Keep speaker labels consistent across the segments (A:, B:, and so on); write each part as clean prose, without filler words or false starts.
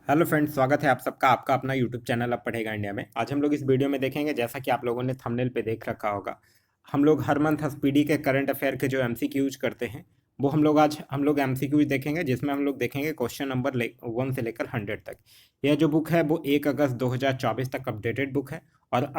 A: Hello friends, स्वागत है आप सबका आपका अपना यूट्यूब चैनल अब पढ़ेगा इंडिया में। आज हम लोग इस वीडियो में देखेंगे, जैसा कि आप लोगों ने थंबनेल पे देख रखा होगा, हम लोग हर मंथ एसपीडी के करंट अफेयर के जो एमसीक्यूज करते हैं वो हम लोग एमसीक्यूज देखेंगे, जिसमें हम लोग देखेंगे क्वेश्चन नंबर 1 से लेकर 100 तक। यह जो बुक है वो 1 अगस्त 2024 तक अपडेटेड बुक है। और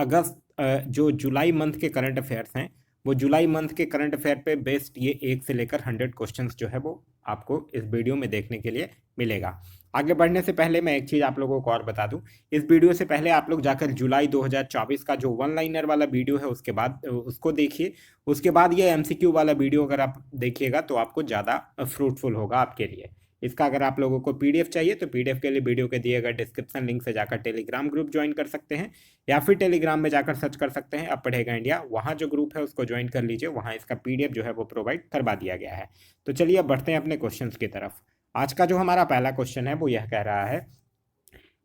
A: जो जुलाई मंथ के करंट अफेयर्स हैं वो जुलाई मंथ के करंट अफेयर पे बेस्ड ये 1 से लेकर 100 क्वेश्चंस जो है वो आपको इस वीडियो में देखने के लिए मिलेगा। आगे बढ़ने से पहले मैं एक चीज़ आप लोगों को और बता दूं। इस वीडियो से पहले आप लोग जाकर जुलाई 2024 का जो वन लाइनर वाला वीडियो है उसके बाद उसको देखिए। उसके बाद ये एमसीक्यू वाला वीडियो अगर आप देखिएगा तो आपको ज़्यादा फ्रूटफुल होगा आपके लिए। इसका अगर आप लोगों को पीडीएफ चाहिए तो पीडीएफ के लिए वीडियो के दिए गए डिस्क्रिप्शन लिंक से जाकर टेलीग्राम ग्रुप ज्वाइन कर सकते हैं, या फिर टेलीग्राम में जाकर सर्च कर सकते हैं अब पढ़ेगा इंडिया। वहाँ जो ग्रुप है उसको ज्वाइन कर लीजिए, वहाँ इसका पीडीएफ जो है वो प्रोवाइड करवा दिया गया है। तो चलिए अब बढ़ते हैं अपने क्वेश्चंस की तरफ। आज का जो हमारा पहला क्वेश्चन है वो यह कह रहा है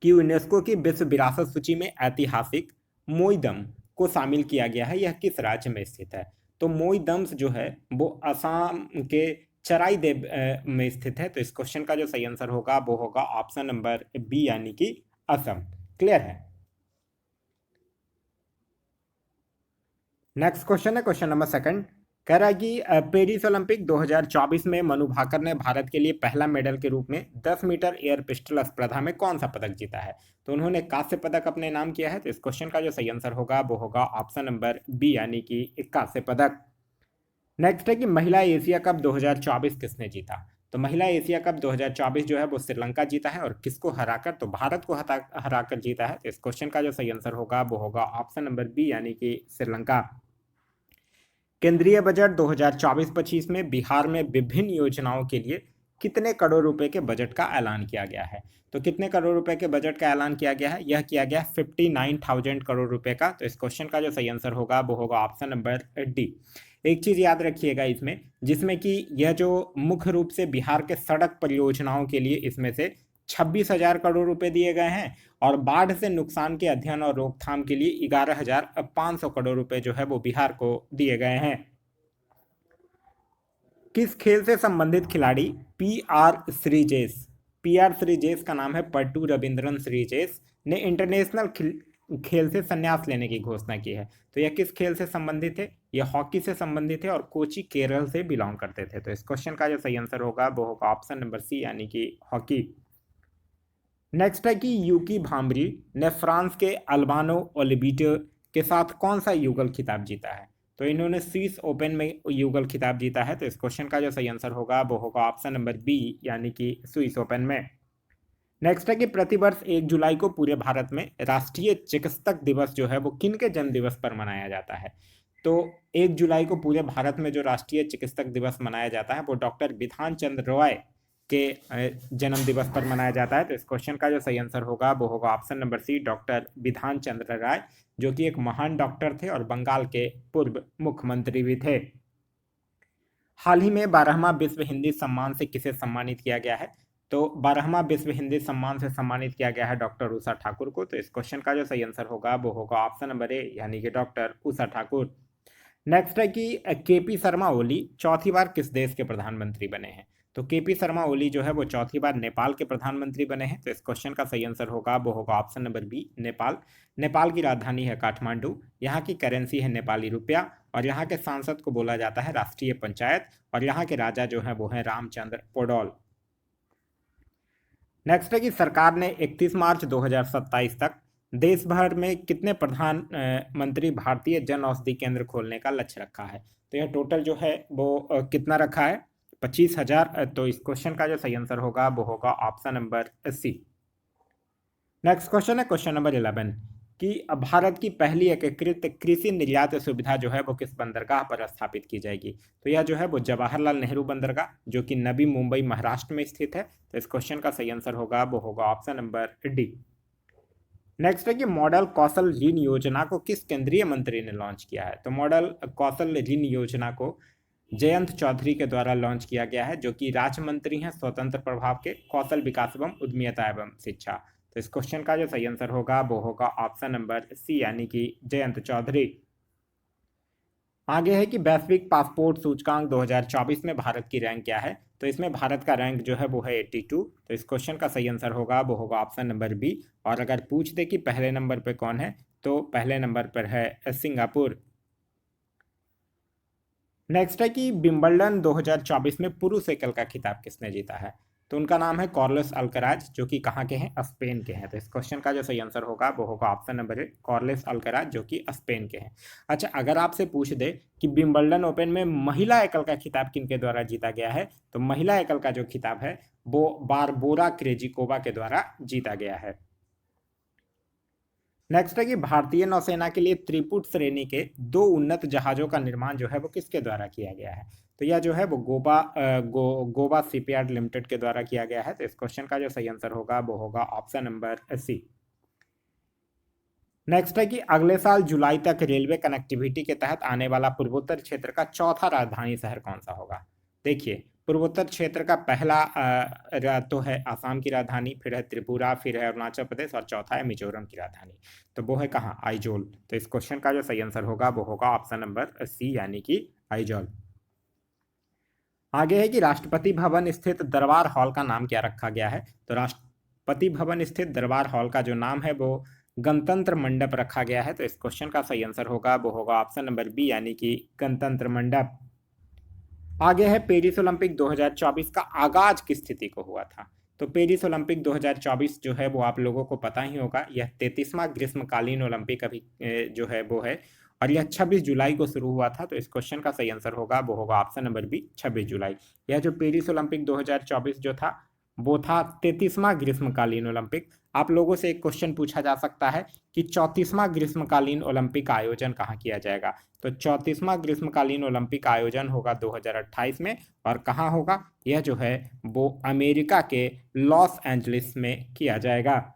A: कि यूनेस्को की विश्व विरासत सूची में ऐतिहासिक मोईदम को शामिल किया गया है, यह किस राज्य में स्थित है? तो मोईदम्स जो है वो असम के चराईदेव में स्थित है। तो इस क्वेश्चन का जो सही आंसर होगा वो होगा ऑप्शन नंबर बी, यानी कि असम। क्लियर है? नेक्स्ट क्वेश्चन है क्वेश्चन नंबर सेकंड। कह रहा है कि पेरिस ओलंपिक 2024 में मनु भाकर ने भारत के लिए पहला मेडल के रूप में 10 मीटर एयर पिस्टल स्पर्धा में कौन सा पदक जीता है? तो उन्होंने कांस्य पदक अपने नाम किया है। तो इस क्वेश्चन का जो सही आंसर होगा वो होगा ऑप्शन नंबर बी, यानी कि कांस्य पदक। नेक्स्ट है कि महिला एशिया कप 2024 किसने जीता? तो महिला एशिया कप 2024 जो है वो श्रीलंका जीता है। और किसको हराकर? तो भारत को हराकर जीता है। तो इस क्वेश्चन का जो सही आंसर होगा वो होगा ऑप्शन नंबर बी, यानी कि श्रीलंका। केंद्रीय बजट 2024-25 में बिहार में विभिन्न योजनाओं के लिए कितने करोड़ रुपए के बजट का ऐलान किया गया है? तो कितने करोड़ रुपए के बजट का ऐलान किया गया है? यह किया गया 59,000 करोड़ रुपए का। तो इस क्वेश्चन का जो सही आंसर होगा वो होगा ऑप्शन नंबर डी। एक चीज याद रखिएगा इसमें, जिसमें कि यह जो मुख्य रूप से बिहार के सड़क परियोजनाओं के लिए इसमें से 26,000 करोड़ रुपए दिए गए हैं। और बाढ़ से नुकसान के अध्ययन और रोकथाम के लिए 11,500 करोड़ रुपए जो है वो बिहार को दिए गए हैं। किस खेल से संबंधित खिलाड़ी पी आर श्रीजेश का नाम है पट्टू रविंद्रन श्रीजेश ने इंटरनेशनल खेल से संन्यास लेने की घोषणा की है? तो यह किस खेल से संबंधित है? यह हॉकी से संबंधित है और कोची केरल से बिलोंग करते थे। तो इस क्वेश्चन का जो सही आंसर होगा वो होगा ऑप्शन नंबर सी, यानी कि हॉकी। नेक्स्ट है कि यूकी भांबरी ने फ्रांस के अल्बानो ओलिविटे के साथ कौन सा युगल खिताब जीता है? तो इन्होंने स्विस ओपन में युगल खिताब जीता है। तो इस क्वेश्चन का जो सही आंसर होगा वो होगा ऑप्शन नंबर बी, यानी कि स्विस ओपन में। नेक्स्ट है कि प्रतिवर्ष 1 जुलाई को पूरे भारत में राष्ट्रीय चिकित्सक दिवस जो है वो किन के जन्म दिवस पर मनाया जाता है? तो 1 जुलाई को पूरे भारत में जो राष्ट्रीय चिकित्सक दिवस मनाया जाता है वो डॉक्टर बिधान चंद्र रॉय के जन्म दिवस पर मनाया जाता है। तो इस क्वेश्चन का जो सही आंसर होगा वो होगा ऑप्शन नंबर सी, डॉक्टर बिधान चंद्र राय, जो कि एक महान डॉक्टर थे और बंगाल के पूर्व मुख्यमंत्री भी थे। हाल ही में 12वां विश्व हिंदी सम्मान से किसे सम्मानित किया गया है? तो 12वां विश्व हिंदी सम्मान से सम्मानित किया गया है डॉक्टर उषा ठाकुर को। तो इस क्वेश्चन का जो सही आंसर होगा वो होगा ऑप्शन नंबर ए, यानी कि डॉक्टर उषा ठाकुर। नेक्स्ट है कि केपी शर्मा ओली चौथी बार किस देश के प्रधानमंत्री बने हैं? तो केपी शर्मा ओली जो है वो चौथी बार नेपाल के प्रधानमंत्री बने हैं। तो इस क्वेश्चन का सही आंसर होगा वो होगा option number B, Nepal. Nepal की राजधानी है काठमांडू, यहाँ की करेंसी है नेपाली रुपया, और यहाँ के सांसद को बोला जाता है राष्ट्रीय पंचायत, और यहाँ के राजा जो है वो है रामचंद्र पौडौल। नेक्स्ट है कि सरकार ने 31 मार्च 2027 तक देश भर में कितने प्रधानमंत्री भारतीय जन औषधि केंद्र खोलने का लक्ष्य रखा है? तो यह टोटल जो है वो कितना रखा है? 25,000। तो इस क्वेश्चन का जो सही आंसर होगा वो होगा option number C. Next question है क्वेश्चन नंबर 11 कि भारत की पहली एकीकृत कृषि निर्यात सुविधा जो है वो किस बंदरगाह पर स्थापित की जाएगी? तो यह जो है वो जवाहरलाल नेहरू बंदरगाह, जो कि नवी मुंबई महाराष्ट्र में स्थित है। तो इस क्वेश्चन का सही आंसर होगा वो होगा ऑप्शन नंबर डी। नेक्स्ट है कि मॉडल कौशल ऋण योजना को किस केंद्रीय मंत्री ने लॉन्च किया है? तो मॉडल कौशल ऋण योजना को जयंत चौधरी के द्वारा लॉन्च किया गया है, जो कि राज्य मंत्री हैं स्वतंत्र प्रभाव के कौशल विकास एवं उद्यमिता एवं शिक्षा। तो इस क्वेश्चन का जो सही आंसर होगा वो होगा ऑप्शन नंबर सी, यानी कि जयंत चौधरी। आगे है कि वैश्विक पासपोर्ट सूचकांक 2024 में भारत की रैंक क्या है। तो इसमें भारत का रैंक जो है वो है 82। तो इस क्वेश्चन का सही आंसर होगा वो होगा ऑप्शन नंबर बी। और अगर पूछ दे कि पहले नंबर पे कौन है, तो पहले नंबर पर है सिंगापुर। नेक्स्ट है कि विंबलडन 2024 में पुरुष एकल का खिताब किसने जीता है। तो उनका नाम है कार्लोस अल्कराज, जो कि कहाँ के हैं, स्पेन के हैं। तो इस क्वेश्चन का जो सही आंसर होगा वो होगा ऑप्शन नंबर ए, कार्लोस अल्कराज, जो कि स्पेन के हैं। अच्छा, अगर आपसे पूछ दे कि विंबलडन ओपन में महिला एकल का खिताब किनके द्वारा जीता गया है, तो महिला एकल का जो खिताब है वो बारबोरा क्रेजिकोवा के द्वारा जीता गया है। नेक्स्ट है कि भारतीय नौसेना के लिए त्रिपुट श्रेणी के 2 उन्नत जहाजों का निर्माण जो है वो किसके द्वारा किया गया है। तो यह जो है वो गोवा शिपयार्ड लिमिटेड के द्वारा किया गया है। तो इस क्वेश्चन का जो सही आंसर होगा वो होगा ऑप्शन नंबर सी। नेक्स्ट है कि अगले साल जुलाई तक रेलवे कनेक्टिविटी के तहत आने वाला पूर्वोत्तर क्षेत्र का चौथा राजधानी शहर कौन सा होगा। देखिए, पूर्वोत्तर क्षेत्र का पहला तो है आसाम की राजधानी, फिर है त्रिपुरा, फिर है अरुणाचल प्रदेश और चौथा है मिजोरम की राजधानी। तो वो है कहाँ, आइजोल। तो इस क्वेश्चन का जो सही आंसर होगा वो होगा ऑप्शन नंबर सी, यानी कि आइजोल। आगे है कि राष्ट्रपति भवन स्थित दरबार हॉल का नाम क्या रखा गया है। तो राष्ट्रपति भवन स्थित दरबार हॉल का जो नाम है वो गणतंत्र मंडप रखा गया है। तो इस क्वेश्चन का सही आंसर होगा वो होगा ऑप्शन नंबर बी, यानी कि गणतंत्र मंडप। आगे है पेरिस ओलंपिक 2024 का आगाज किस स्थिति को हुआ था। तो पेरिस ओलंपिक 2024 जो है वो आप लोगों को पता ही होगा, यह 33वां ग्रीष्मकालीन ओलंपिक अभी जो है वो है, और यह 26 जुलाई को शुरू हुआ था। तो इस क्वेश्चन का सही आंसर होगा वो होगा ऑप्शन नंबर बी, 26 जुलाई। यह जो पेरिस ओलंपिक 2024 जो था वो था 33वां ग्रीष्मकालीन ओलंपिक। आप लोगों से एक क्वेश्चन पूछा जा सकता है कि 34वां ग्रीष्मकालीन ओलंपिक का आयोजन कहाँ किया जाएगा। तो 34वां ग्रीष्मकालीन ओलंपिक आयोजन होगा 2028 में, और कहाँ होगा, यह जो है वो अमेरिका के लॉस एंजलिस में किया जाएगा।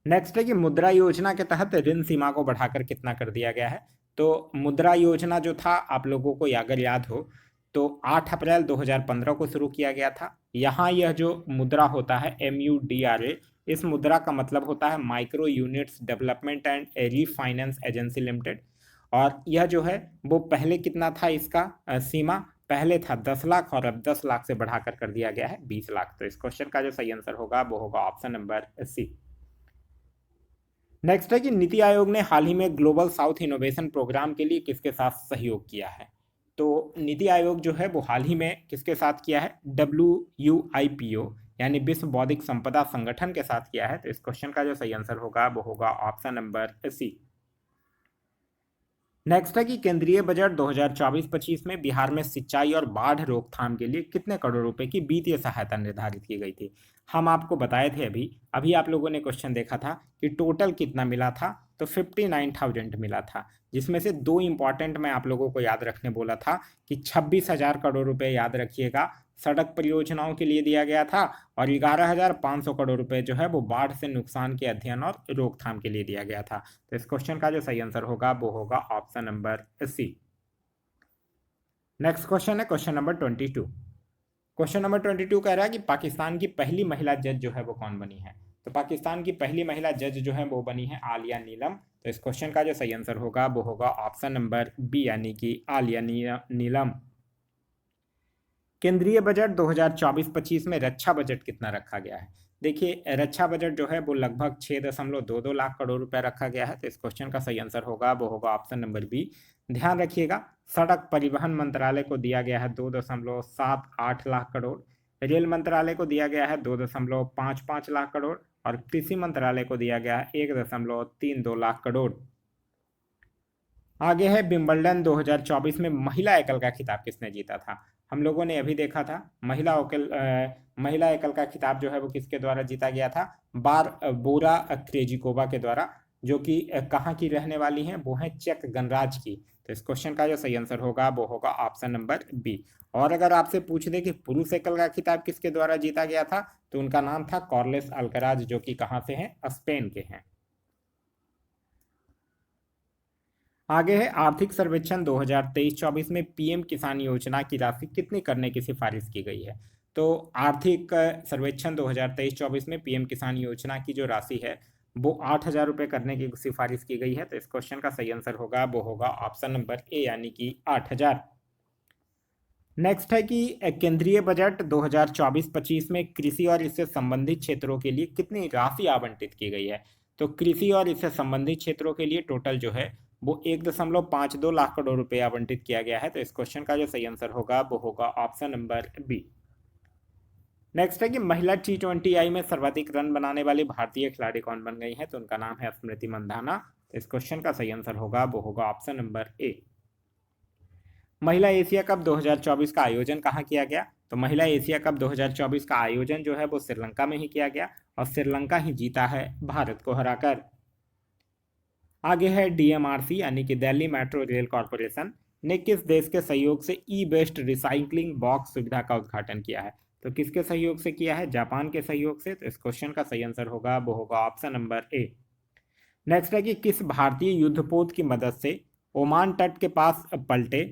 A: नेक्स्ट है कि मुद्रा योजना के तहत ऋण सीमा को बढ़ाकर कितना कर दिया गया है। तो मुद्रा योजना जो था आप लोगों को अगर याद हो तो 8 अप्रैल 2015 को शुरू किया गया था। यहाँ यह जो मुद्रा होता है MUDRA, इस मुद्रा का मतलब होता है micro units development and refinance agency limited. और यह जो है वो पहले कितना था, इसका सीमा पहले था 10 लाख, और अब 10 लाख से बढ़ाकर कर दिया गया है 20 लाख। तो इस क्वेश्चन का जो सही आंसर होगा वो होगा ऑप्शन नंबर सी। नेक्स्ट है कि नीति आयोग ने हाल ही में ग्लोबल साउथ इनोवेशन प्रोग्राम के लिए किसके साथ सहयोग किया है। तो नीति आयोग जो है वो हाल ही में किसके साथ किया है, WUIPO यानी विश्व बौद्धिक संपदा संगठन के साथ किया है। तो इस क्वेश्चन का जो सही आंसर होगा वो होगा ऑप्शन नंबर सी। नेक्स्ट है कि केंद्रीय बजट 2024-25 में बिहार में सिंचाई और बाढ़ रोकथाम के लिए कितने करोड़ रुपए की वित्तीय सहायता निर्धारित की गई थी। हम आपको बताए थे अभी अभी आप लोगों ने क्वेश्चन देखा था कि टोटल कितना मिला था। तो 59,000 मिला था, जिसमें से 2 इंपॉर्टेंट मैं आप लोगों को याद रखने बोला था कि 26,000 करोड़ रुपए याद रखिएगा सड़क परियोजनाओं के लिए दिया गया था, और 11,500 करोड़ रुपए जो है वो बाढ़ से नुकसान के अध्ययन और रोकथाम के लिए दिया गया था। तो इस क्वेश्चन का जो सही आंसर होगा वो होगा option number C. Next question है क्वेश्चन नंबर 22। क्वेश्चन नंबर 22 कह रहा है कि पाकिस्तान की पहली महिला जज जो है वो कौन बनी है। तो पाकिस्तान की पहली महिला जज जो है वो बनी है आलिया नीलम। तो इस क्वेश्चन का जो सही आंसर होगा वो होगा ऑप्शन नंबर बी, यानी कि आलिया नीलम। केंद्रीय बजट 2024-25 में रक्षा बजट कितना रखा गया है। देखिए, रक्षा बजट जो है वो लगभग 6.22 लाख करोड़ रुपए रखा गया है। तो इस क्वेश्चन का सही आंसर होगा वो होगा ऑप्शन नंबर बी। ध्यान रखिएगा, सड़क परिवहन मंत्रालय को दिया गया है 2.78 लाख करोड़, रेल मंत्रालय को दिया गया है 2.55 लाख करोड़, और कृषि मंत्रालय को दिया गया है 1.32 लाख करोड़। आगे है विंबलडन 2024 में महिला एकल का खिताब किसने जीता था। हम लोगों ने अभी देखा था महिला एकल का खिताब जो है वो किसके द्वारा जीता गया था, बारबोरा क्रेजिकोवा के द्वारा, जो कि कहाँ की रहने वाली हैं, वो है चेक गणराज्य की। तो इस क्वेश्चन का जो सही आंसर होगा वो होगा ऑप्शन नंबर बी। और अगर आपसे पूछ दे कि पुरुष एकल का खिताब किसके द्वारा जीता गया था, तो उनका नाम था कार्लोस अल्कराज, जो कि कहाँ से हैं, स्पेन के हैं। आगे है आर्थिक सर्वेक्षण 2023-24 में पीएम किसान योजना की राशि कितनी करने की सिफारिश की गई है। तो आर्थिक सर्वेक्षण 2023-24 में पीएम किसान योजना की जो राशि है वो 8,000 रुपये करने की सिफारिश की गई है। तो इस क्वेश्चन का सही आंसर होगा वो होगा ऑप्शन नंबर ए यानी कि 8,000। नेक्स्ट है कि केंद्रीय बजट 2024-25 में कृषि और इससे संबंधित क्षेत्रों के लिए कितनी राशि आवंटित की गई है। तो कृषि और इससे संबंधित क्षेत्रों के लिए टोटल जो है वो 1.52 लाख करोड़ रुपए आवंटित किया गया है। तो इस क्वेश्चन का जो सही आंसर होगा वो होगा ऑप्शन नंबर बी। नेक्स्ट है कि महिला T20I में सर्वाधिक रन बनाने वाली भारतीय खिलाड़ी कौन बन गई है। तो उनका नाम है स्मृति मंधाना। तो इस क्वेश्चन का सही आंसर होगा वो होगा ऑप्शन नंबर ए। महिला एशिया कप 2024 का आयोजन कहाँ किया गया। तो महिला एशिया कप 2024 का आयोजन जो है वो श्रीलंका में ही किया गया और श्रीलंका ही जीता है भारत को हराकर। आगे है DMRC यानी कि दिल्ली मेट्रो रेल कॉरपोरेशन ने किस देश के सहयोग से ई वेस्ट रिसाइकलिंग बॉक्स सुविधा का उद्घाटन किया है। तो किसके सहयोग से किया है, जापान के सहयोग से। तो इस क्वेश्चन का सही आंसर होगा वो होगा ऑप्शन नंबर ए। नेक्स्ट है कि किस भारतीय युद्धपोत की मदद से ओमान तट के पास पलटे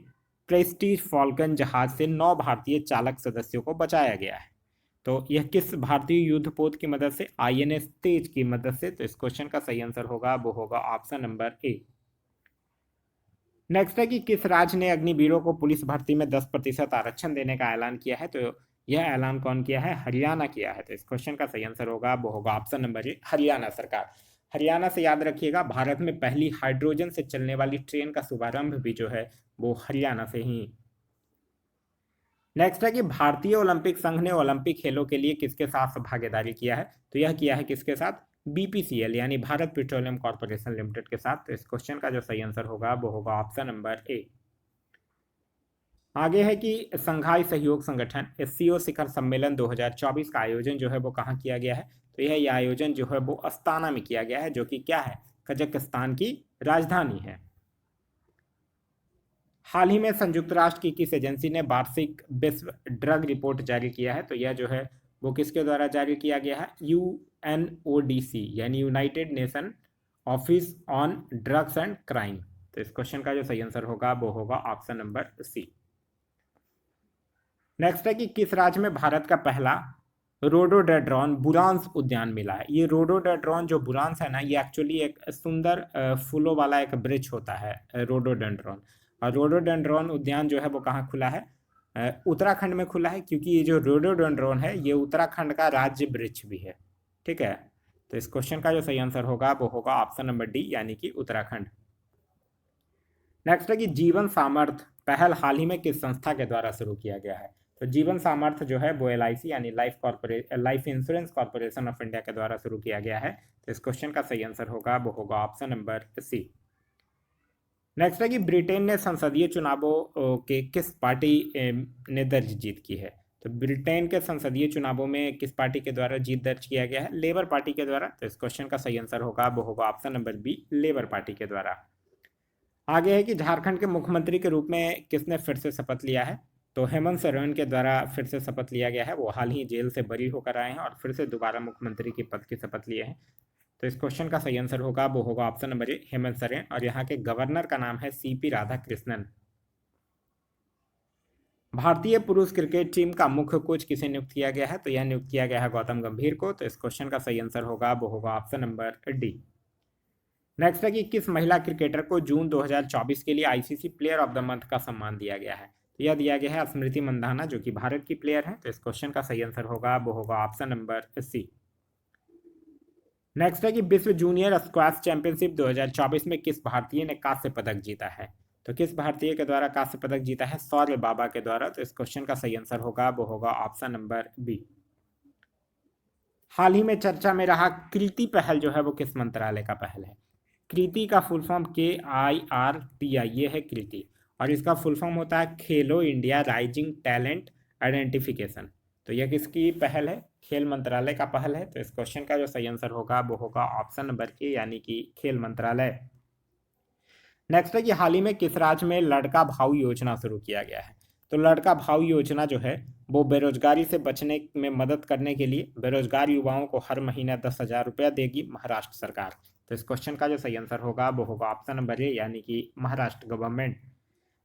A: प्रेस्टीज फॉल्कन जहाज से 9 भारतीय चालक सदस्यों को बचाया गया है। तो यह किस भारतीय युद्धपोत की मदद से, INS तेज की मदद से। तो इस क्वेश्चन का सही आंसर होगा वो होगा ऑप्शन नंबर ए। नेक्स्ट है कि किस राज्य ने अग्निवीरों को पुलिस भर्ती में 10% आरक्षण देने का ऐलान किया है। तो यह ऐलान कौन किया है, हरियाणा किया है। तो इस क्वेश्चन का सही आंसर होगा वो होगा ऑप्शन नंबर ए, हरियाणा सरकार। हरियाणा से याद रखिएगा, भारत में पहली हाइड्रोजन से चलने वाली ट्रेन का शुभारंभ भी जो है वो हरियाणा से ही। नेक्स्ट है कि भारतीय ओलंपिक संघ ने ओलंपिक खेलों के लिए किसके साथ भागीदारी किया है। तो यह किया है किसके साथ, BPCL यानी भारत पेट्रोलियम कॉर्पोरेशन लिमिटेड के साथ। तो इस क्वेश्चन का जो सही आंसर होगा वो होगा ऑप्शन नंबर ए। आगे है कि संघाई सहयोग संगठन SCO शिखर सम्मेलन 2024 का आयोजन जो है वो कहाँ किया गया है। तो यह आयोजन जो है वो अस्ताना में किया गया है, जो कि क्या है, कजाकिस्तान की राजधानी है। हाल ही में संयुक्त राष्ट्र की किस एजेंसी ने वार्षिक विश्व ड्रग रिपोर्ट जारी किया है। तो यह जो है वो किसके द्वारा जारी किया गया है, UNODC यानी United nation office on drugs and crime. तो इस क्वेश्चन का जो सही आंसर होगा वो होगा ऑप्शन नंबर सी। नेक्स्ट है कि किस राज्य में भारत का पहला रोडोडेड्रॉन बुरांस उद्यान मिला है। ये रोडोडेड्रॉन जो बुरांस है ना, ये एक्चुअली एक सुंदर फूलों वाला एक वृक्ष होता है रोडोडेंड्रॉन। और रोडोडेंड्रॉन उद्यान जो है वो कहाँ खुला है, उत्तराखंड में खुला है, क्योंकि ये जो रोडोडेंड्रॉन है ये उत्तराखंड का राज्य वृक्ष भी है। ठीक है, तो इस क्वेश्चन का जो सही आंसर होगा वो होगा ऑप्शन नंबर डी यानी कि उत्तराखंड। नेक्स्ट है कि जीवन सामर्थ्य पहल हाल ही में किस संस्था के द्वारा शुरू किया गया है। तो जीवन सामर्थ्य जो है वो LIC यानी life insurance corporation of India के द्वारा शुरू किया गया है। तो इस क्वेश्चन का सही आंसर होगा वो होगा ऑप्शन नंबर सी। नेक्स्ट है कि ब्रिटेन ने संसदीय चुनावों के किस पार्टी ने दर्ज जीत की है। तो ब्रिटेन के संसदीय चुनावों में किस पार्टी के द्वारा जीत दर्ज किया गया है, लेबर पार्टी के द्वारा। तो इस क्वेश्चन का सही आंसर होगा वो होगा option number B, Labour Party के द्वारा। आगे है कि झारखंड के मुख्यमंत्री के रूप में किसने फिर से शपथ लिया है। तो हेमंत सोरेन के द्वारा फिर से शपथ लिया गया है। वो हाल ही जेल से बरी होकर आए हैं और फिर से दोबारा मुख्यमंत्री के पद की शपथ लिए हैं। तो इस क्वेश्चन का सही आंसर होगा वो होगा ऑप्शन नंबर ए, हेमंत सोरेन। और यहाँ के गवर्नर का नाम है CP राधाकृष्णन। भारतीय पुरुष क्रिकेट टीम का मुख्य कोच किसे नियुक्त किया गया है। तो यह नियुक्त किया गया है गौतम गंभीर को। तो इस क्वेश्चन का सही आंसर होगा वो होगा ऑप्शन नंबर डी। नेक्स्ट है कि किस महिला क्रिकेटर को जून 2024 के लिए ICC player of the month का सम्मान दिया गया है। तो यह दिया गया है स्मृति मंधाना, जो कि भारत की प्लेयर है। तो इस क्वेश्चन का सही आंसर होगा वो होगा ऑप्शन नंबर सी। नेक्स्ट है कि विश्व जूनियर स्क्वैश चैंपियनशिप 2024 में किस भारतीय ने कांस्य पदक जीता है। तो किस भारतीय के द्वारा कांस्य पदक जीता है, सौर्य बाबा के द्वारा। तो इस क्वेश्चन का सही आंसर होगा वो होगा ऑप्शन नंबर बी। हाल ही में चर्चा में रहा कृति पहल जो है वो किस मंत्रालय का पहल है। कृति का फुल फॉर्म KIRTI, ये है कृति। और इसका फुल फॉर्म होता है खेलो इंडिया राइजिंग टैलेंट आइडेंटिफिकेशन। तो यह किसकी पहल है, खेल मंत्रालय का पहल है। तो इस क्वेश्चन का जो सही आंसर होगा वो होगा ऑप्शन नंबर ए यानी कि खेल मंत्रालय। नेक्स्ट है कि हाल ही में किस राज्य में लड़का भाऊ योजना शुरू किया गया है। तो लड़का भाऊ योजना जो है वो बेरोजगारी से बचने में मदद करने के लिए बेरोजगार युवाओं को हर महीना 10,000 रुपया देगी महाराष्ट्र सरकार। तो इस क्वेश्चन का जो सही आंसर होगा वो होगा ऑप्शन नंबर ए यानी कि महाराष्ट्र गवर्नमेंट।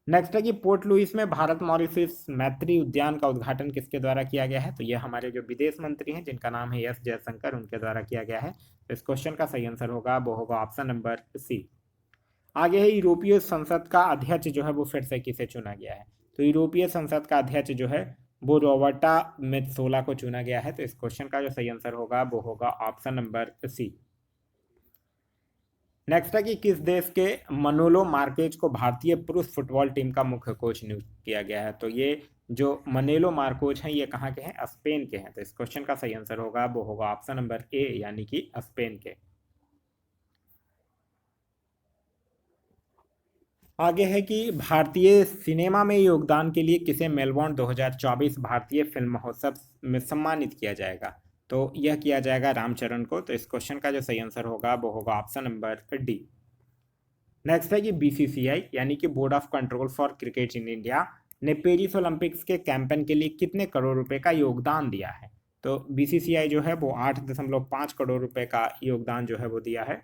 A: नेक्स्ट है कि पोर्ट लुइस में भारत मॉरिशस मैत्री उद्यान का उद्घाटन किसके द्वारा किया गया है? तो ये हमारे जो विदेश मंत्री हैं जिनका नाम है एस जयशंकर, उनके द्वारा किया गया है। तो इस क्वेश्चन का सही आंसर होगा वो होगा ऑप्शन नंबर सी। आगे है यूरोपीय संसद का अध्यक्ष जो है वो फिर से किसे चुना गया है? तो यूरोपीय संसद का अध्यक्ष जो है वो रॉबर्टा मेत्सोला को चुना गया है। तो इस क्वेश्चन का जो सही आंसर होगा वो होगा ऑप्शन नंबर सी। नेक्स्ट है कि किस देश के मनोलो मार्केज को भारतीय पुरुष फुटबॉल टीम का मुख्य कोच नियुक्त किया गया है? तो ये जो मनेलो मार्कोच हैं ये कहाँ के हैं? स्पेन के हैं। तो इस क्वेश्चन का सही आंसर होगा वो होगा ऑप्शन नंबर ए यानी कि स्पेन के। आगे है कि भारतीय सिनेमा में योगदान के लिए किसे मेलबोर्न 2024 भारतीय फिल्म महोत्सव में सम्मानित किया जाएगा? तो यह किया जाएगा रामचरण को। तो इस क्वेश्चन का जो सही आंसर होगा वो होगा ऑप्शन नंबर डी। नेक्स्ट है कि बीसीसीआई यानी कि board of control for cricket in India ने पेरिस ओलंपिक्स के कैंपेन के लिए कितने करोड़ रुपए का योगदान दिया है? तो बीसीसीआई जो है वो 8.5 करोड़ रुपए का योगदान जो है वो दिया है।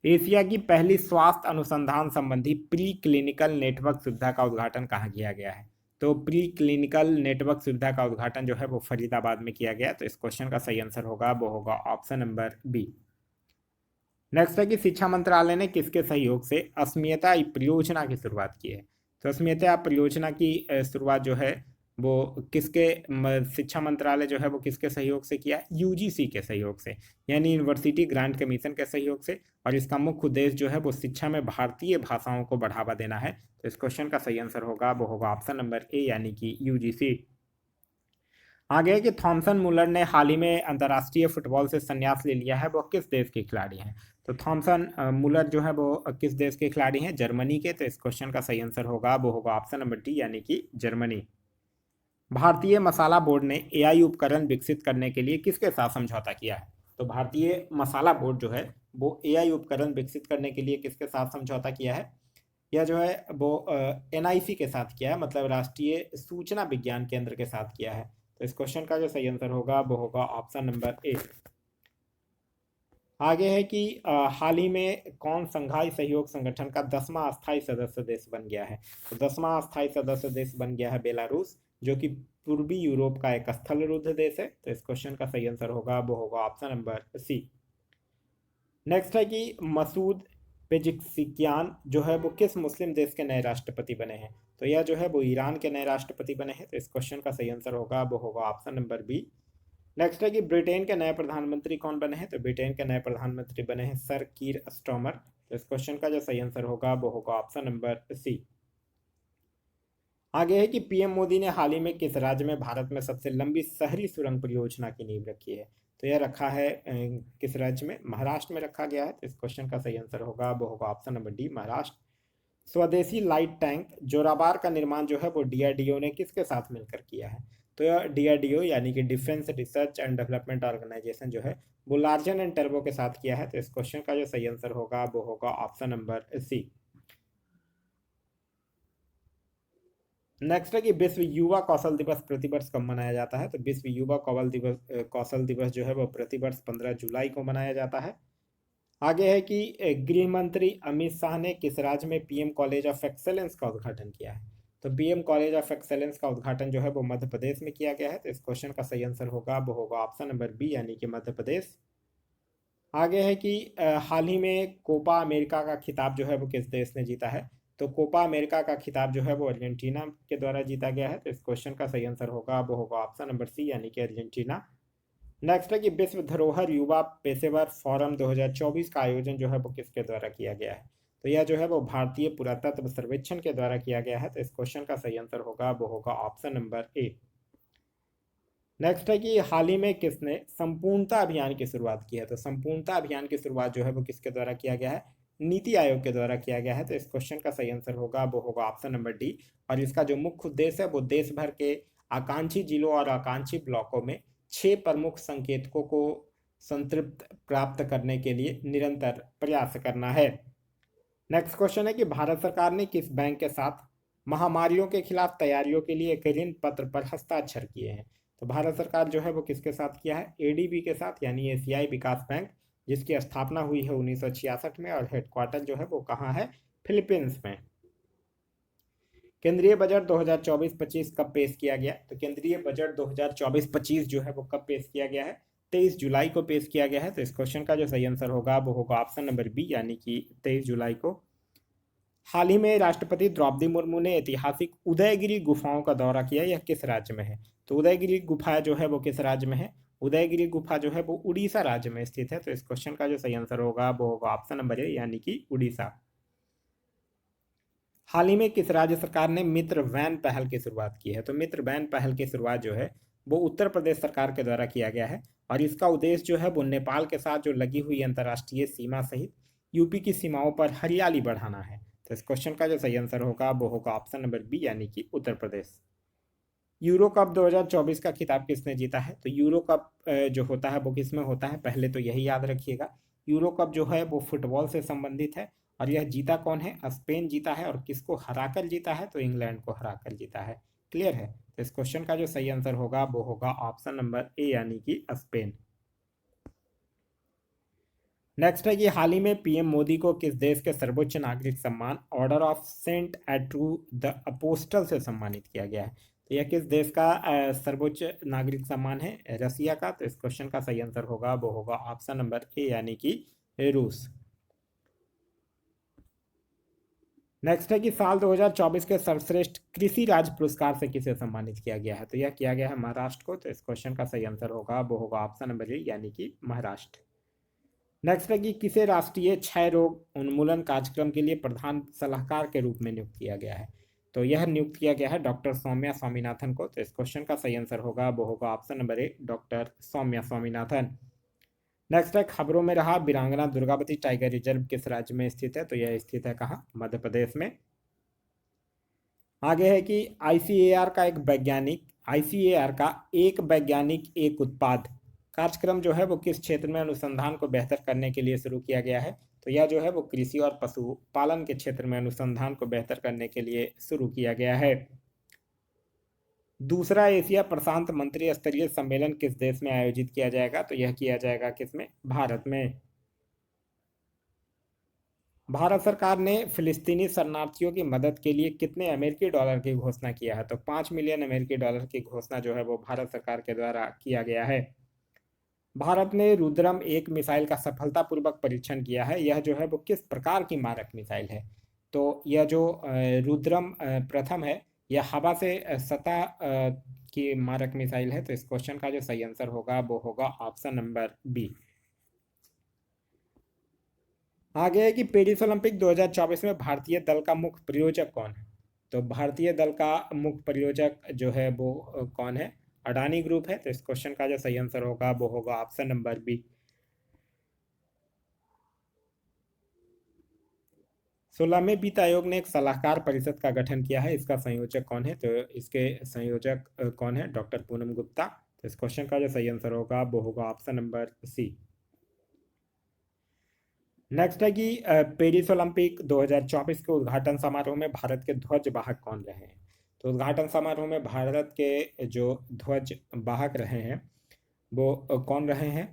A: एशिया की पहली स्वास्थ्य अनुसंधान संबंधी प्री क्लिनिकल नेटवर्क सुविधा का उद्घाटन कहाँ किया गया है? तो प्री क्लिनिकल नेटवर्क सुविधा का उद्घाटन जो है वो फरीदाबाद में किया गया। तो इस क्वेश्चन का सही आंसर होगा वो होगा ऑप्शन नंबर बी। नेक्स्ट है कि शिक्षा मंत्रालय ने किसके सहयोग से अस्मिता परियोजना की शुरुआत की है? तो अस्मिता परियोजना की शुरुआत जो है वो किसके शिक्षा मंत्रालय जो है वो किसके सहयोग से किया है? यूजीसी के सहयोग से, यानी यूनिवर्सिटी ग्रांट कमीशन के सहयोग से। और इसका मुख्य उद्देश्य जो है वो शिक्षा में भारतीय भाषाओं को बढ़ावा देना है। तो इस क्वेश्चन का सही आंसर होगा वो होगा ऑप्शन नंबर ए यानी कि यूजीसी। आगे है कि थॉमसन मुलर ने हाल ही में अंतर्राष्ट्रीय फुटबॉल से संन्यास ले लिया है, वो किस देश के खिलाड़ी हैं? तो थॉमसन मुलर जो है वो किस देश के खिलाड़ी हैं? जर्मनी के। तो इस क्वेश्चन का सही आंसर होगा वो होगा ऑप्शन नंबर डी यानी कि जर्मनी। भारतीय मसाला बोर्ड ने एआई उपकरण विकसित करने के लिए किसके साथ समझौता किया है? तो भारतीय मसाला बोर्ड जो है वो एआई उपकरण विकसित करने के लिए किसके साथ समझौता किया है? यह जो है वो एनआईसी के साथ किया है, मतलब राष्ट्रीय सूचना विज्ञान केंद्र के साथ किया है। तो इस क्वेश्चन का जो सही आंसर होगा वो होगा ऑप्शन नंबर ए। आगे है कि हाल ही में कौन संघाई सहयोग संगठन का 10वां अस्थायी सदस्य देश बन गया है? तो 10वां अस्थायी सदस्य देश बन गया है बेलारूस, जो कि पूर्वी यूरोप का एक स्थल रुद्ध देश है। तो इस क्वेश्चन का सही आंसर होगा वो होगा ऑप्शन नंबर सी। नेक्स्ट है कि मसूद पेजिक्सियान जो है वो किस मुस्लिम देश के नए राष्ट्रपति बने हैं? तो यह जो है वो ईरान के नए राष्ट्रपति बने हैं। तो इस क्वेश्चन का सही आंसर होगा वो होगा ऑप्शन नंबर बी। नेक्स्ट है कि ब्रिटेन के नए प्रधानमंत्री कौन बने हैं? तो ब्रिटेन के नए प्रधानमंत्री बने हैं सर कीर स्टॉमर। तो इस क्वेश्चन का जो सही आंसर होगा वो होगा ऑप्शन नंबर सी। आगे है कि पीएम मोदी ने हाल ही में किस राज्य में भारत में सबसे लंबी शहरी सुरंग परियोजना की नींव रखी है? तो यह रखा है किस राज्य में? महाराष्ट्र में रखा गया है। तो इस क्वेश्चन का सही आंसर होगा वो होगा ऑप्शन नंबर डी महाराष्ट्र। स्वदेशी लाइट टैंक जोराबार का निर्माण जो है वो डीआरडीओ ने किसके साथ मिलकर किया है? तो यह डीआरडीओ यानी कि defence research and development organisation जो है वो लार्जन एंड टर्बो के साथ किया है। तो इस क्वेश्चन का जो सही आंसर होगा वो होगा ऑप्शन नंबर सी। नेक्स्ट है कि विश्व युवा कौशल दिवस प्रतिवर्ष कब मनाया जाता है? तो विश्व युवा कौशल दिवस जो है वो प्रतिवर्ष 15 जुलाई को मनाया जाता है। आगे है कि गृह मंत्री अमित शाह ने किस राज्य में पीएम कॉलेज ऑफ एक्सेलेंस का उद्घाटन किया है? तो पीएम कॉलेज ऑफ एक्सेलेंस का उद्घाटन जो है वो मध्य प्रदेश में किया गया है। तो इस क्वेश्चन का सही आंसर होगा वो होगा ऑप्शन नंबर बी यानी कि मध्य प्रदेश। आगे है कि हाल ही में कोपा अमेरिका का खिताब जो है वो किस देश ने जीता है? तो कोपा अमेरिका का खिताब जो है वो अर्जेंटीना के द्वारा जीता गया है। तो इस क्वेश्चन का सही आंसर होगा वो होगा ऑप्शन नंबर सी यानी कि अर्जेंटीना। नेक्स्ट है कि विश्व धरोहर युवा पेशेवर फोरम 2024 का आयोजन जो है वो किसके द्वारा किया गया है? तो यह जो है वो भारतीय पुरातत्व सर्वेक्षण के द्वारा किया गया है। तो इस क्वेश्चन का सही आंसर होगा वो होगा ऑप्शन नंबर ए। नेक्स्ट है कि हाल ही में किसने संपूर्णता अभियान की शुरुआत की है? तो संपूर्णता अभियान की शुरुआत जो है वो किसके द्वारा किया गया है? नीति आयोग के द्वारा किया गया है। तो इस क्वेश्चन का सही आंसर होगा वो होगा ऑप्शन नंबर डी। और इसका जो मुख्य उद्देश्य है वो देश भर के आकांक्षी जिलों और आकांक्षी ब्लॉकों में 6 प्रमुख संकेतकों को संतृप्त प्राप्त करने के लिए निरंतर प्रयास करना है। नेक्स्ट क्वेश्चन है कि भारत सरकार ने किस बैंक के साथ महामारियों के खिलाफ तैयारियों के लिए एक ऋण पत्र पर हस्ताक्षर किए हैं? तो भारत सरकार जो है वो किसके साथ किया है? एडीबी के साथ, यानी एशियाई विकास बैंक, जिसकी स्थापना हुई है 1966 में और हेडक्वार्टर जो है वो कहाँ है? फिलीपींस में। केंद्रीय बजट 2024-25 कब पेश किया गया? तो केंद्रीय बजट 2024-25 जो है वो कब पेश किया गया है? 23 जुलाई को पेश किया गया है। तो इस क्वेश्चन का जो सही आंसर होगा वो होगा ऑप्शन नंबर बी, यानी कि 23 जुलाई को। हाल ही में राष्ट्रपति द्रौपदी मुर्मू ने ऐतिहासिक उदयगिरी गुफाओं का दौरा किया, यह किस राज्य में है? तो उदयगिरी गुफा जो है वो किस राज्य में है? उदयगिरी गुफा जो है वो उड़ीसा राज्य में स्थित है। तो इस क्वेश्चन का जो सही आंसर होगा वो होगा ऑप्शन नंबर ए, यानी कि उड़ीसा। हाल ही में किस राज्य सरकार ने मित्र वैन पहल की शुरुआत की है? तो मित्र वैन पहल की शुरुआत जो है वो उत्तर प्रदेश सरकार के द्वारा किया गया है, और इसका उद्देश्य जो है वो नेपाल के साथ जो लगी हुई अंतर्राष्ट्रीय सीमा सहित यूपी की सीमाओं पर हरियाली बढ़ाना है। तो इस क्वेश्चन का जो सही आंसर होगा वो होगा ऑप्शन नंबर बी, यानी कि उत्तर प्रदेश। यूरो कप 2024 का खिताब किसने जीता है? तो यूरो कप जो होता है वो किसमें होता है, पहले तो यही याद रखिएगा। यूरो कप जो है वो फुटबॉल से संबंधित है, और यह जीता कौन है? स्पेन जीता है। और किसको हराकर जीता है? तो इंग्लैंड को हराकर जीता है। क्लियर है? तो इस क्वेश्चन का जो सही आंसर होगा वो होगा ऑप्शन नंबर ए, यानी कि स्पेन। नेक्स्ट है कि हाल ही में पीएम मोदी को किस देश के सर्वोच्च नागरिक सम्मान Order of Saint Andrew the Apostle से सम्मानित किया गया है? तो यह किस देश का सर्वोच्च नागरिक सम्मान है? रसिया का। तो इस क्वेश्चन का सही आंसर होगा वो होगा ऑप्शन नंबर ए, यानी कि रूस। नेक्स्ट है कि साल 2024 के सर्वश्रेष्ठ कृषि राज्य पुरस्कार से किसे सम्मानित किया गया है? तो यह किया गया है महाराष्ट्र को। तो इस क्वेश्चन का सही आंसर होगा वो होगा ऑप्शन नंबर ए, यानी कि महाराष्ट्र। नेक्स्ट है कि किसे राष्ट्रीय क्षय रोग उन्मूलन कार्यक्रम के लिए प्रधान सलाहकार के रूप में नियुक्त किया गया है? तो यह नियुक्त किया गया है डॉक्टर सौम्या स्वामीनाथन को। तो इस क्वेश्चन का सही आंसर होगा वो होगा option number A, doctor Soumya Swaminathan. Next है खबरों में रहा वीरांगना दुर्गावती टाइगर रिजर्व किस राज्य में स्थित है? तो यह स्थित है कहाँ? मध्य प्रदेश में। आगे है कि आईसीएआर का एक वैज्ञानिक एक उत्पाद कार्यक्रम जो है वो किस क्षेत्र में अनुसंधान को बेहतर करने के लिए शुरू किया गया है? तो यह जो है वो कृषि और पशुपालन के क्षेत्र में अनुसंधान को बेहतर करने के लिए शुरू किया गया है। दूसरा एशिया प्रशांत मंत्री स्तरीय सम्मेलन किस देश में आयोजित किया जाएगा? तो यह किया जाएगा किसमें? भारत में। भारत सरकार ने फिलिस्तीनी शरणार्थियों की मदद के लिए कितने अमेरिकी डॉलर की घोषणा किया है? तो 5 मिलियन अमेरिकी डॉलर की घोषणा जो है वो भारत सरकार के द्वारा किया गया है। भारत ने रुद्रम एक मिसाइल का सफलतापूर्वक परीक्षण किया है, यह जो है वो किस प्रकार की मारक मिसाइल है? तो यह जो रुद्रम प्रथम है, यह हवा से सतह की मारक मिसाइल है। तो इस क्वेश्चन का जो सही आंसर होगा वो होगा ऑप्शन नंबर बी। आगे है कि पेरिस ओलंपिक 2024 में भारतीय दल का मुख्य प्रायोजक कौन है? तो भारतीय दल का मुख्य प्रायोजक जो है वो कौन है? अडानी ग्रुप है। तो इस क्वेश्चन का जो सही आंसर होगा वो होगा ऑप्शन नंबर बी। 16वें वित्त आयोग ने एक सलाहकार परिषद का गठन किया है, इसका संयोजक कौन है? तो इसके संयोजक कौन है? डॉक्टर पूनम गुप्ता। तो इस क्वेश्चन का जो सही आंसर होगा वो होगा ऑप्शन नंबर सी। नेक्स्ट है कि पेरिस ओलंपिक 2024 के उद्घाटन समारोह में भारत के ध्वज वाहक कौन रहे हैं? तो उद्घाटन समारोह में भारत के जो ध्वज वाहक रहे हैं वो कौन रहे हैं?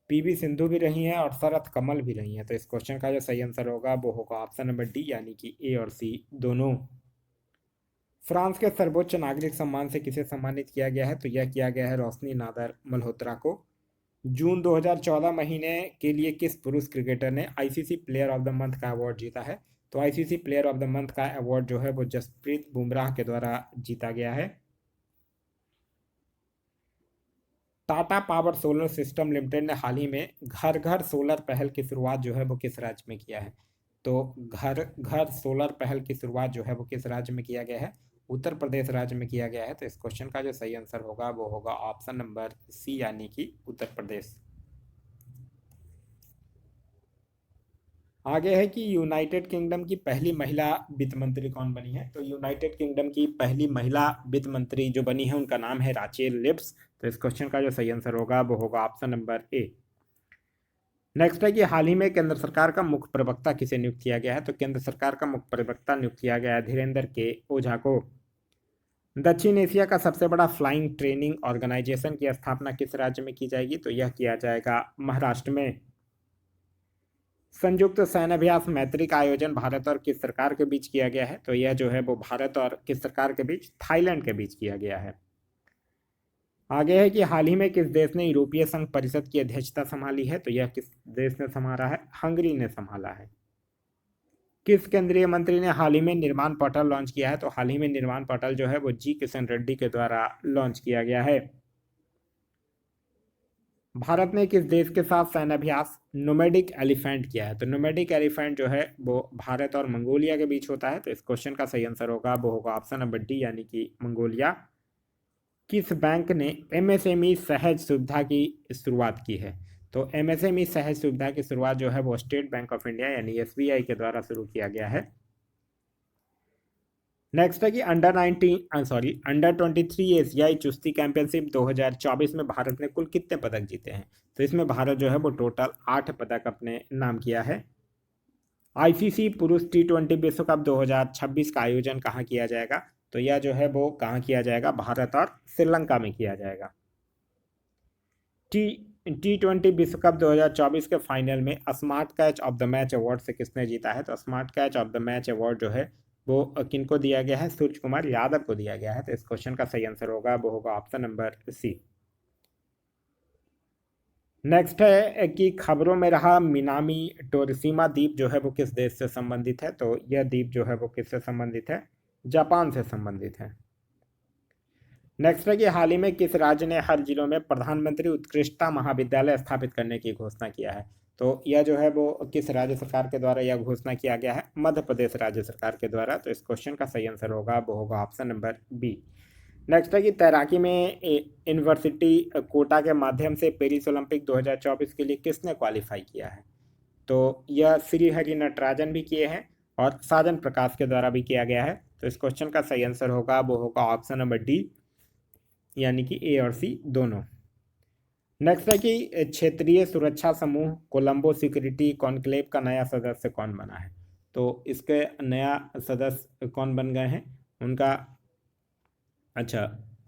A: पीवी सिंधु भी रही हैं और शरत कमल भी रही हैं। तो इस क्वेश्चन का जो सही आंसर होगा वो होगा ऑप्शन नंबर डी, यानी कि ए और सी दोनों। फ्रांस के सर्वोच्च नागरिक सम्मान से किसे सम्मानित किया गया है? तो यह किया गया है रोशनी नादर मल्होत्रा को। जून 2014 महीने के लिए किस पुरुष क्रिकेटर ने ICC player of the month का अवार्ड जीता है? तो ICC player of the month का अवार्ड जो है वो जसप्रीत बुमराह के द्वारा जीता गया है। Tata power solar system limited ने हाल ही में घर घर सोलर पहल की शुरुआत जो है वो किस राज्य में किया है? तो घर घर सोलर पहल की शुरुआत जो है वो किस राज्य में किया गया है? उत्तर प्रदेश राज्य में किया गया है। तो इस क्वेश्चन का जो सही आंसर होगा वो होगा ऑप्शन नंबर सी, यानी कि उत्तर प्रदेश। आगे है कि यूनाइटेड किंगडम की पहली महिला वित्त मंत्री कौन बनी है? तो यूनाइटेड किंगडम की पहली महिला वित्त मंत्री जो बनी है उनका नाम है राचेल लिप्स। तो इस क्वेश्चन का जो सही आंसर होगा वो होगा ऑप्शन नंबर ए। नेक्स्ट है कि हाल ही में केंद्र सरकार का मुख्य प्रवक्ता किसे नियुक्त किया गया है? तो केंद्र सरकार का मुख्य प्रवक्ता नियुक्त किया गया है धीरेन्द्र के ओझा को। दक्षिण एशिया का सबसे बड़ा फ्लाइंग ट्रेनिंग ऑर्गेनाइजेशन की स्थापना किस राज्य में की जाएगी? तो यह किया जाएगा महाराष्ट्र में। संयुक्त सैन्याभ्यास मैत्री का आयोजन भारत और किस सरकार के बीच किया गया है? तो यह जो है वो भारत और किस सरकार के बीच? थाईलैंड के बीच किया गया है। आगे है कि हाल ही में किस देश ने यूरोपीय संघ परिषद की अध्यक्षता संभाली है? तो यह किस देश ने संभाला है? हंगरी ने संभाला है। किस केंद्रीय मंत्री ने हाल ही में निर्माण पोर्टल लॉन्च किया है? तो हाल ही में निर्माण पोर्टल जो है वो जी किशन रेड्डी के द्वारा लॉन्च किया गया है। भारत ने किस देश के साथ सैन्याभ्यास नोमैडिक एलिफेंट किया है? तो नोमैडिक एलिफेंट जो है वो भारत और मंगोलिया के बीच होता है। तो इस क्वेश्चन का सही आंसर होगा वो होगा ऑप्शन नंबर डी, यानी कि मंगोलिया। किस बैंक ने एमएसएमई सहज सुविधा की शुरुआत की है? तो एमएसएमई सहज सुविधा की शुरुआत जो है वो स्टेट बैंक ऑफ इंडिया यानी एसबीआई के द्वारा शुरू किया गया है। नेक्स्ट है कि अंडर 23 एशियाई कुश्ती चैंपियनशिप 2024 में भारत ने कुल कितने पदक जीते हैं? तो इसमें भारत जो है वो टोटल 8 पदक अपने नाम किया है। आईसीसी पुरुष T20 विश्व कप 2026 का आयोजन कहाँ किया जाएगा? तो यह जो है वो कहाँ किया जाएगा? भारत और श्रीलंका में किया जाएगा। T20 विश्व कप 2024 के फाइनल में smart catch of the match award से किसने जीता है? तो smart catch of the match award जो है वो किनको दिया गया है? सूर्य कुमार यादव को दिया गया है। तो इस क्वेश्चन का सही आंसर होगा वो होगा ऑप्शन नंबर सी। नेक्स्ट है कि खबरों में रहा मिनामी टोरसीमा द्वीप जो है वो किस देश से संबंधित है? तो यह द्वीप जो है वो किससे संबंधित है? जापान से संबंधित है। नेक्स्ट है कि हाल ही में किस राज्य ने हर जिलों में प्रधानमंत्री उत्कृष्टता महाविद्यालय स्थापित करने की घोषणा किया है? तो यह जो है वो किस राज्य सरकार के द्वारा यह घोषणा किया गया है? मध्य प्रदेश राज्य सरकार के द्वारा। तो इस क्वेश्चन का सही आंसर होगा वो होगा ऑप्शन नंबर बी। नेक्स्ट है कि तैराकी में यूनिवर्सिटी कोटा के माध्यम से पेरिस ओलंपिक 2024 के लिए किसने क्वालिफाई किया है? तो यह श्री हरि नटराजन भी किए हैं और साजन प्रकाश के द्वारा भी किया गया है। तो इस क्वेश्चन का सही आंसर होगा वो होगा ऑप्शन नंबर डी, यानी कि ए और सी दोनों। नेक्स्ट है कि क्षेत्रीय सुरक्षा समूह कोलंबो सिक्योरिटी कॉन्क्लेव का नया सदस्य कौन बना है? तो इसके नया सदस्य कौन बन गए हैं? उनका अच्छा,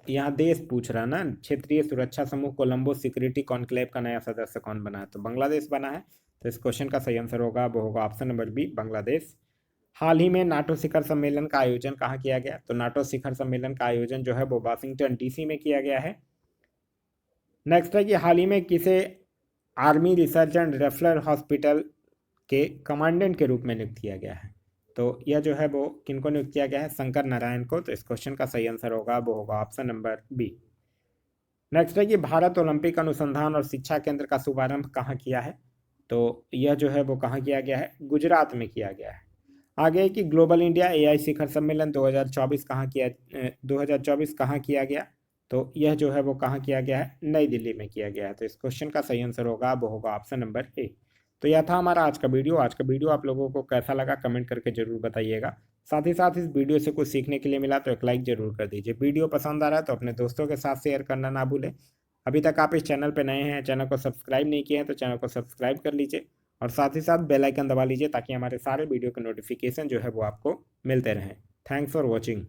A: यहाँ देश पूछ रहा ना। क्षेत्रीय सुरक्षा समूह कोलंबो सिक्योरिटी कॉन्क्लेव का नया सदस्य कौन बना है? तो बांग्लादेश बना है। तो इस क्वेश्चन का सही आंसर होगा वो होगा ऑप्शन नंबर बी, बांग्लादेश। हाल ही में नाटो शिखर सम्मेलन का आयोजन कहाँ किया गया? तो नाटो शिखर सम्मेलन का आयोजन जो है वो वाशिंगटन डीसी में किया गया है। नेक्स्ट है कि हाल ही में किसे army research and referral hospital के कमांडेंट के रूप में नियुक्त किया गया है? तो यह जो है वो किनको नियुक्त किया गया है? शंकर नारायण को। तो इस क्वेश्चन का सही आंसर होगा वो होगा ऑप्शन नंबर बी। नेक्स्ट है कि भारत ओलंपिक अनुसंधान और शिक्षा केंद्र का शुभारंभ कहाँ किया है? तो यह जो है वो कहाँ किया गया है? गुजरात में किया गया है। आगे कि ग्लोबल इंडिया एआई शिखर सम्मेलन 2024 कहाँ किया गया? तो यह जो है वो कहाँ किया गया है? नई दिल्ली में किया गया है। तो इस क्वेश्चन का सही आंसर होगा वो होगा ऑप्शन नंबर ए। तो यह था हमारा आज का वीडियो। आज का वीडियो आप लोगों को कैसा लगा कमेंट करके जरूर बताइएगा। साथ ही साथ इस वीडियो से कुछ सीखने के लिए मिला तो एक लाइक जरूर कर दीजिए। वीडियो पसंद आ रहा है तो अपने दोस्तों के साथ शेयर करना ना भूलें। अभी तक आप इस चैनल पर नए हैं, चैनल को सब्सक्राइब नहीं किए हैं तो चैनल को सब्सक्राइब कर लीजिए और साथ ही साथ बेल आइकन दबा लीजिए ताकि हमारे सारे वीडियो के नोटिफिकेशन जो है वो आपको मिलते रहें। Thanks for watching.